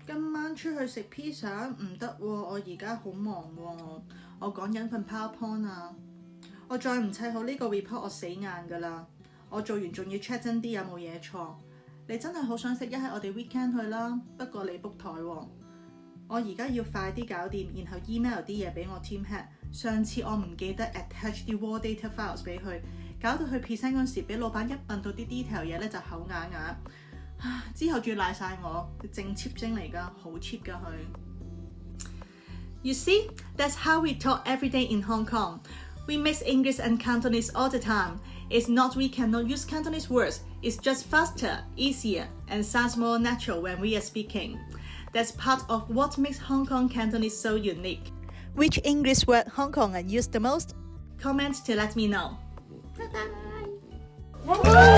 今晚出去食 pizza 唔得喎，我而家好忙喎，我趕緊份 PowerPoint 啊！我再唔砌好呢個 report，我死硬㗎啦！我做完仲要 check 真啲有冇嘢錯。你真係好想食，一係我哋 weekend 去啦，不過你 book 台喎。我而家要快啲搞掂，然後 email 啲嘢俾我 team head。上次我唔記得 attach 啲 raw data files 俾佢，搞到佢 present 嗰時俾老闆一問到啲 detail 嘢咧就口啞啞。之後仲要賴晒我，正 cheap 精嚟㗎，好 cheap 㗎佢。You see, that's how we talk every day in Hong Kong. We mix English and Cantonese all the time. It's not we cannot use Cantonese words. It's just faster, easier, and sounds more natural when we are speaking. That's part of what makes Hong Kong Cantonese so unique. Which English word Hong Kongers use the most? Comment to let me know. Bye bye.